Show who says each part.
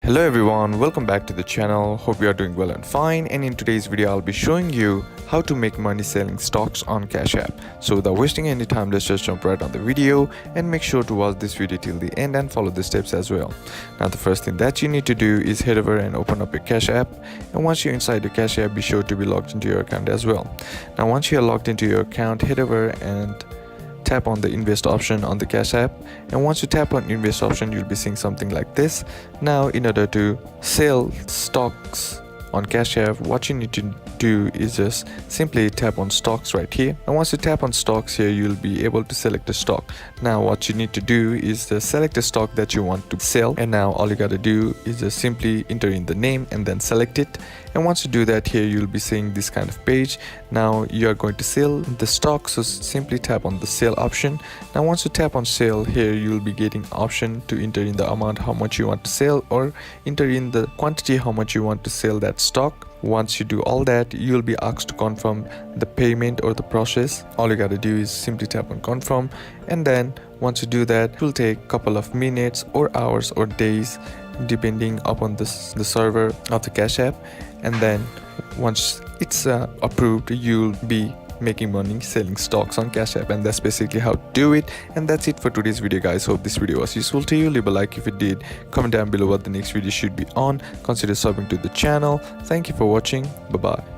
Speaker 1: Hello everyone, welcome back to the channel. Hope you are doing well and fine, and in today's video I'll be showing you how to make money selling stocks on Cash App. So without wasting any time, let's just jump right on the video and make sure to watch this video till the end and follow the steps as well. Now the first thing that you need to do is head over and open up your Cash App, and once you're inside the Cash App, be sure to be logged into your account as well. Now once you are logged into your account, head over and tap on the invest option on the Cash App, and once you tap on invest option, you'll be seeing something like this. Now in order to sell stocks on Cash App, what you need to do is just simply tap on stocks right here, and once you tap on stocks here, you'll be able to select a stock. Now what you need to do is just select a stock that you want to sell, and now all you gotta do is just simply enter in the name and then select it. And once you do that, here you'll be seeing this kind of page. Now you are going to sell the stock, so simply tap on the sell option. Now once you tap on sell, here you'll be getting option to enter in the amount how much you want to sell, or enter in the quantity how much you want to sell that stock. Once you do all that, you'll be asked to confirm the payment or the process. All you gotta do is simply tap on confirm, and then once you do that, it will take a couple of minutes or hours or days depending upon the server of the Cash App. And then once it's approved, you'll be making money selling stocks on Cash App, and that's basically how to do it. And that's it for today's video, guys. Hope this video was useful to you. Leave a like if it did, comment down below what the next video should be on, consider subbing to the channel. Thank you for watching. Bye bye.